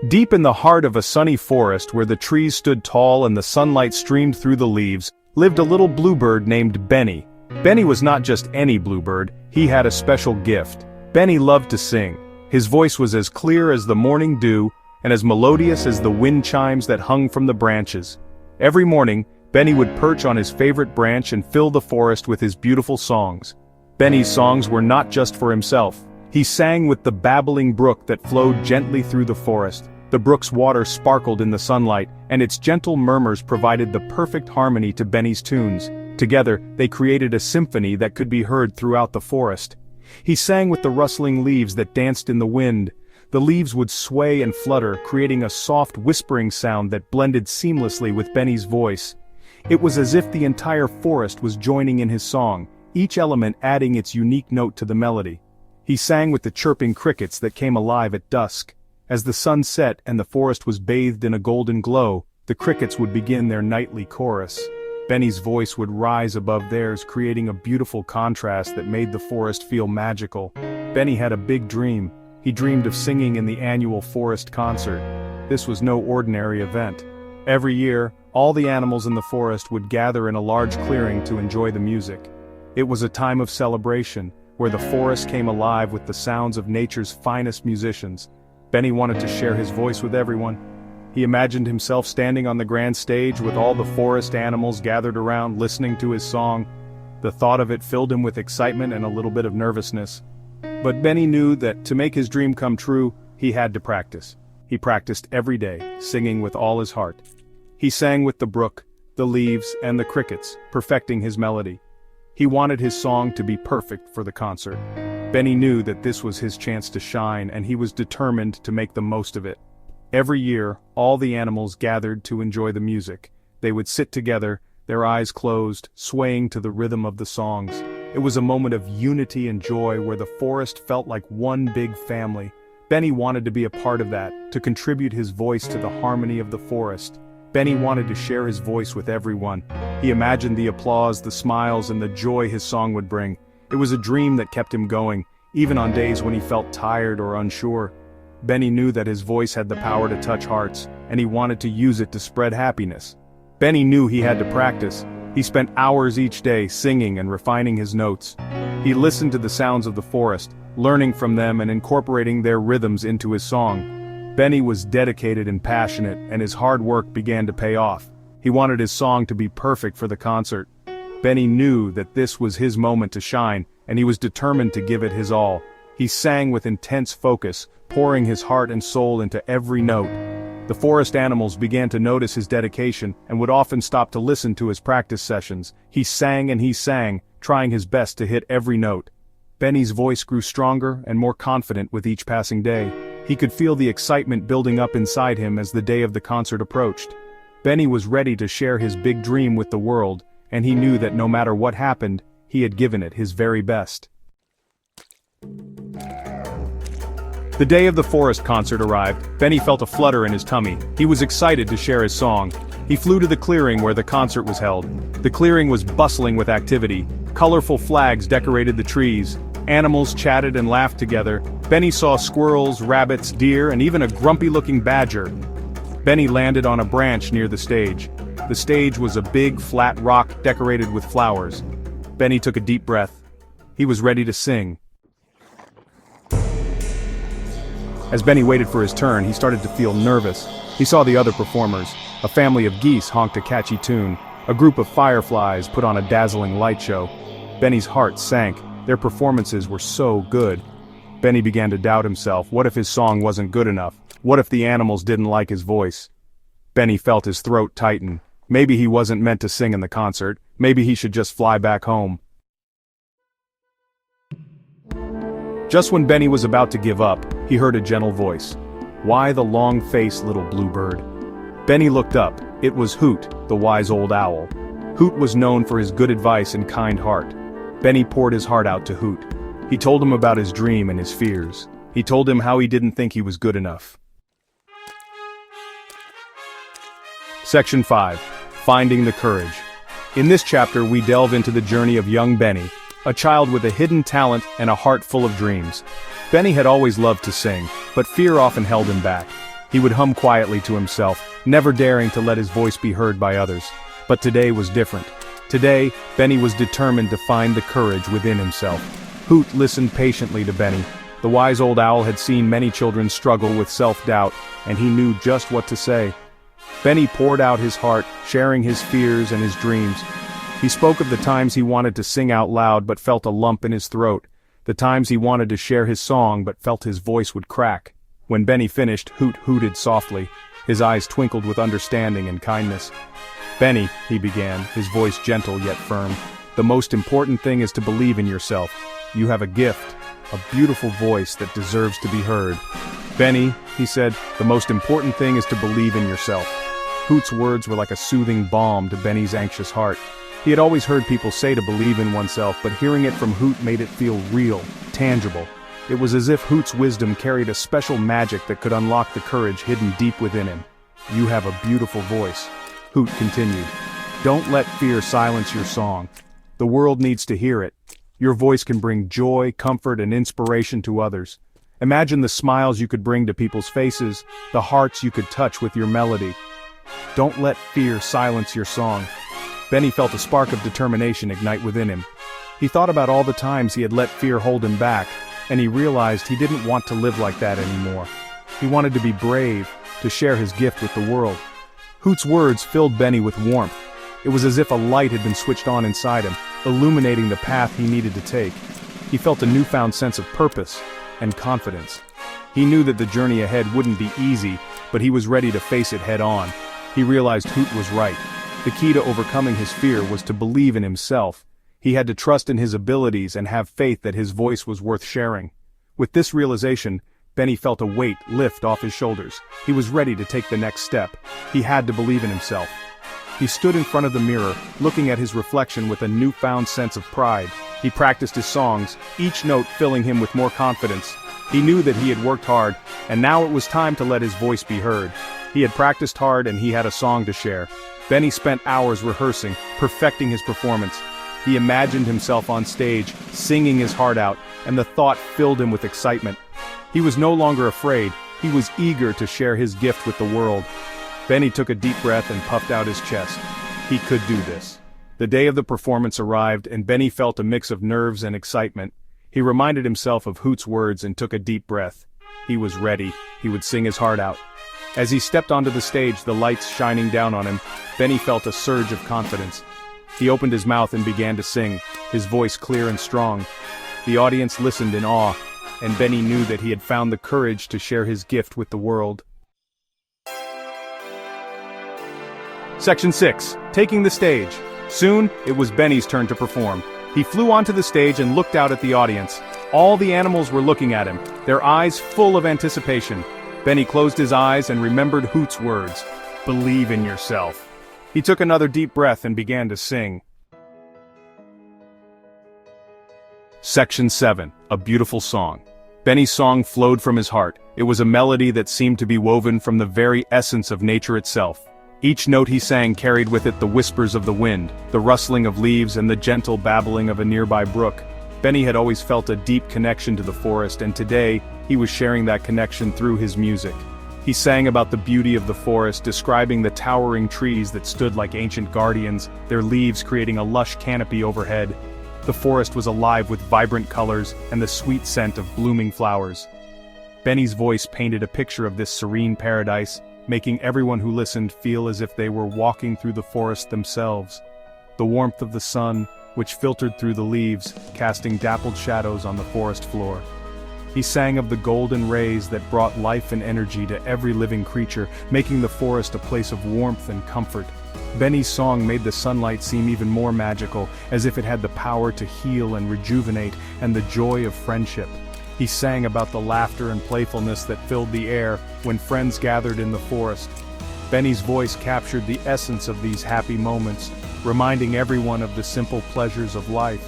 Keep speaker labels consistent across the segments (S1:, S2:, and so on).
S1: Deep in the heart of a sunny forest where the trees stood tall and the sunlight streamed through the leaves, lived a little bluebird named Benny. Benny was not just any bluebird, he had a special gift. Benny loved to sing. His voice was as clear as the morning dew, and as melodious as the wind chimes that hung from the branches. Every morning, Benny would perch on his favorite branch and fill the forest with his beautiful songs. Benny's songs were not just for himself. He sang with the babbling brook that flowed gently through the forest. The brook's water sparkled in the sunlight, and its gentle murmurs provided the perfect harmony to Benny's tunes. Together, they created a symphony that could be heard throughout the forest. He sang with the rustling leaves that danced in the wind. The leaves would sway and flutter, creating a soft whispering sound that blended seamlessly with Benny's voice. It was as if the entire forest was joining in his song, each element adding its unique note to the melody. He sang with the chirping crickets that came alive at dusk. As the sun set and the forest was bathed in a golden glow, the crickets would begin their nightly chorus. Benny's voice would rise above theirs, creating a beautiful contrast that made the forest feel magical. Benny had a big dream. He dreamed of singing in the annual forest concert. This was no ordinary event. Every year, all the animals in the forest would gather in a large clearing to enjoy the music. It was a time of celebration, where the forest came alive with the sounds of nature's finest musicians. Benny wanted to share his voice with everyone. He imagined himself standing on the grand stage with all the forest animals gathered around listening to his song. The thought of it filled him with excitement and a little bit of nervousness. But Benny knew that to make his dream come true, he had to practice. He practiced every day, singing with all his heart. He sang with the brook, the leaves, and the crickets, perfecting his melody. He wanted his song to be perfect for the concert. Benny knew that this was his chance to shine, and he was determined to make the most of it. Every year, all the animals gathered to enjoy the music. They would sit together, their eyes closed, swaying to the rhythm of the songs. It was a moment of unity and joy where the forest felt like one big family. Benny wanted to be a part of that, to contribute his voice to the harmony of the forest. Benny wanted to share his voice with everyone. He imagined the applause, the smiles, and the joy his song would bring. It was a dream that kept him going, even on days when he felt tired or unsure. Benny knew that his voice had the power to touch hearts, and he wanted to use it to spread happiness. Benny knew he had to practice. He spent hours each day singing and refining his notes. He listened to the sounds of the forest, learning from them and incorporating their rhythms into his song. Benny was dedicated and passionate, and his hard work began to pay off. He wanted his song to be perfect for the concert. Benny knew that this was his moment to shine, and he was determined to give it his all. He sang with intense focus, pouring his heart and soul into every note. The forest animals began to notice his dedication and would often stop to listen to his practice sessions. He sang and he sang, trying his best to hit every note. Benny's voice grew stronger and more confident with each passing day. He could feel the excitement building up inside him as the day of the concert approached. Benny was ready to share his big dream with the world, and he knew that no matter what happened, he had given it his very best. The day of the forest concert arrived. Benny felt a flutter in his tummy. He was excited to share his song. He flew to the clearing where the concert was held. The clearing was bustling with activity. Colorful flags decorated the trees. Animals chatted and laughed together. Benny saw squirrels, rabbits, deer, and even a grumpy-looking badger. Benny landed on a branch near the stage. The stage was a big, flat rock decorated with flowers. Benny took a deep breath. He was ready to sing. As Benny waited for his turn, he started to feel nervous. He saw the other performers. A family of geese honked a catchy tune. A group of fireflies put on a dazzling light show. Benny's heart sank. Their performances were so good. Benny began to doubt himself. What if his song wasn't good enough? What if the animals didn't like his voice? Benny felt his throat tighten. Maybe he wasn't meant to sing in the concert. Maybe he should just fly back home. Just when Benny was about to give up, he heard a gentle voice. "Why the long face, little bluebird?" Benny looked up. It was Hoot, the wise old owl. Hoot was known for his good advice and kind heart. Benny poured his heart out to Hoot. He told him about his dream and his fears. He told him how he didn't think he was good enough. Section 5. Finding the Courage. In this chapter we delve into the journey of young Benny, a child with a hidden talent and a heart full of dreams. Benny had always loved to sing, but fear often held him back. He would hum quietly to himself, never daring to let his voice be heard by others. But today was different. Today, Benny was determined to find the courage within himself. Hoot listened patiently to Benny. The wise old owl had seen many children struggle with self-doubt, and he knew just what to say. Benny poured out his heart, sharing his fears and his dreams. He spoke of the times he wanted to sing out loud but felt a lump in his throat, the times he wanted to share his song but felt his voice would crack. When Benny finished, Hoot hooted softly. His eyes twinkled with understanding and kindness. "Benny," he began, his voice gentle yet firm, "the most important thing is to believe in yourself. You have a gift, a beautiful voice that deserves to be heard." "Benny," he said, "the most important thing is to believe in yourself." Hoot's words were like a soothing balm to Benny's anxious heart. He had always heard people say to believe in oneself, but hearing it from Hoot made it feel real, tangible. It was as if Hoot's wisdom carried a special magic that could unlock the courage hidden deep within him. "You have a beautiful voice," Hoot continued. "Don't let fear silence your song. The world needs to hear it. Your voice can bring joy, comfort, and inspiration to others. Imagine the smiles you could bring to people's faces, the hearts you could touch with your melody. Don't let fear silence your song." Benny felt a spark of determination ignite within him. He thought about all the times he had let fear hold him back, and he realized he didn't want to live like that anymore. He wanted to be brave, to share his gift with the world. Hoot's words filled Benny with warmth. It was as if a light had been switched on inside him, illuminating the path he needed to take. He felt a newfound sense of purpose and confidence. He knew that the journey ahead wouldn't be easy, but he was ready to face it head-on. He realized Hoot was right. The key to overcoming his fear was to believe in himself. He had to trust in his abilities and have faith that his voice was worth sharing. With this realization, Benny felt a weight lift off his shoulders. He was ready to take the next step. He had to believe in himself. He stood in front of the mirror, looking at his reflection with a newfound sense of pride. He practiced his songs, each note filling him with more confidence. He knew that he had worked hard, and now it was time to let his voice be heard. He had practiced hard and he had a song to share. Benny spent hours rehearsing, perfecting his performance. He imagined himself on stage, singing his heart out, and the thought filled him with excitement. He was no longer afraid. He was eager to share his gift with the world. Benny took a deep breath and puffed out his chest. He could do this. The day of the performance arrived, and Benny felt a mix of nerves and excitement. He reminded himself of Hoot's words and took a deep breath. He was ready. He would sing his heart out. As he stepped onto the stage, the lights shining down on him, Benny felt a surge of confidence. He opened his mouth and began to sing, his voice clear and strong. The audience listened in awe, and Benny knew that he had found the courage to share his gift with the world. Section 6. Taking the stage. Soon, it was Benny's turn to perform. He flew onto the stage and looked out at the audience. All the animals were looking at him, their eyes full of anticipation. Benny closed his eyes and remembered Hoot's words. "Believe in yourself." He took another deep breath and began to sing. Section 7. A beautiful song. Benny's song flowed from his heart. It was a melody that seemed to be woven from the very essence of nature itself. Each note he sang carried with it the whispers of the wind, the rustling of leaves, and the gentle babbling of a nearby brook. Benny had always felt a deep connection to the forest, and today, he was sharing that connection through his music. He sang about the beauty of the forest, describing the towering trees that stood like ancient guardians, their leaves creating a lush canopy overhead. The forest was alive with vibrant colors and the sweet scent of blooming flowers. Benny's voice painted a picture of this serene paradise, making everyone who listened feel as if they were walking through the forest themselves. The warmth of the sun, which filtered through the leaves, casting dappled shadows on the forest floor. He sang of the golden rays that brought life and energy to every living creature, making the forest a place of warmth and comfort. Benny's song made the sunlight seem even more magical, as if it had the power to heal and rejuvenate, and the joy of friendship. He sang about the laughter and playfulness that filled the air when friends gathered in the forest. Benny's voice captured the essence of these happy moments, reminding everyone of the simple pleasures of life.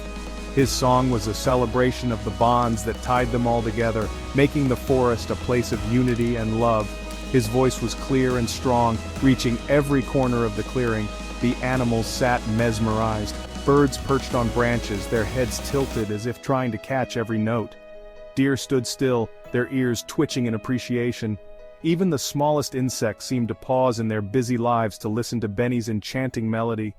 S1: His song was a celebration of the bonds that tied them all together, making the forest a place of unity and love. His voice was clear and strong, reaching every corner of the clearing. The animals sat mesmerized. Birds perched on branches, their heads tilted as if trying to catch every note. Deer stood still, their ears twitching in appreciation. Even the smallest insects seemed to pause in their busy lives to listen to Benny's enchanting melody.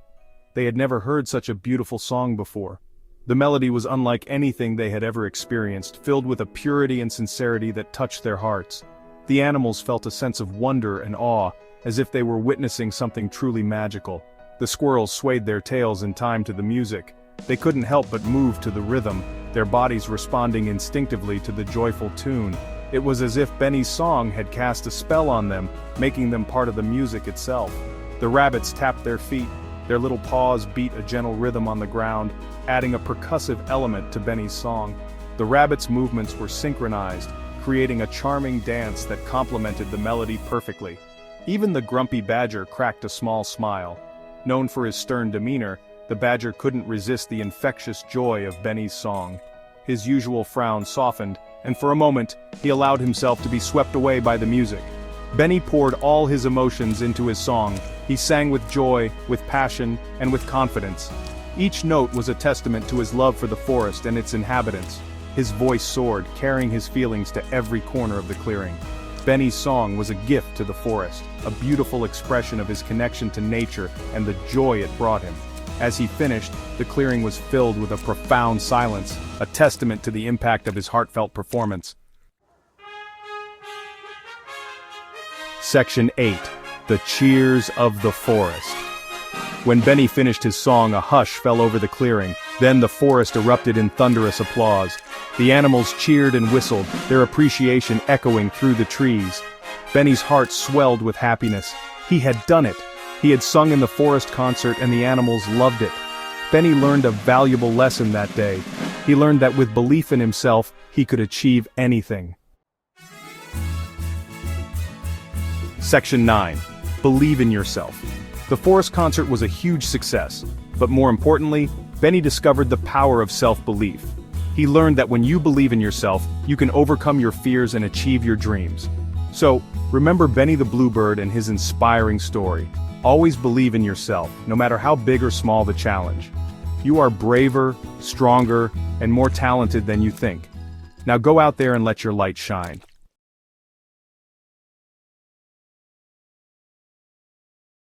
S1: They had never heard such a beautiful song before. The melody was unlike anything they had ever experienced, filled with a purity and sincerity that touched their hearts. The animals felt a sense of wonder and awe, as if they were witnessing something truly magical. The squirrels swayed their tails in time to the music. They couldn't help but move to the rhythm, their bodies responding instinctively to the joyful tune. It was as if Benny's song had cast a spell on them, making them part of the music itself. The rabbits tapped their feet, their little paws beat a gentle rhythm on the ground, adding a percussive element to Benny's song. The rabbits' movements were synchronized, creating a charming dance that complemented the melody perfectly. Even the grumpy badger cracked a small smile. Known for his stern demeanor, the badger couldn't resist the infectious joy of Benny's song. His usual frown softened, and for a moment, he allowed himself to be swept away by the music. Benny poured all his emotions into his song. He sang with joy, with passion, and with confidence. Each note was a testament to his love for the forest and its inhabitants. His voice soared, carrying his feelings to every corner of the clearing. Benny's song was a gift to the forest, a beautiful expression of his connection to nature and the joy it brought him. As he finished, the clearing was filled with a profound silence, a testament to the impact of his heartfelt performance. Section 8. The Cheers of the Forest. When Benny finished his song, a hush fell over the clearing. Then the forest erupted in thunderous applause. The animals cheered and whistled, their appreciation echoing through the trees. Benny's heart swelled with happiness. He had done it. He had sung in the forest concert and the animals loved it. Benny learned a valuable lesson that day. He learned that with belief in himself, he could achieve anything. Section 9. Believe in yourself. The forest concert was a huge success, but more importantly, Benny discovered the power of self-belief. He learned that when you believe in yourself, you can overcome your fears and achieve your dreams. So, remember Benny the Bluebird and his inspiring story. Always believe in yourself, no matter how big or small the challenge. You are braver, stronger, and more talented than you think. Now go out there and let your light shine.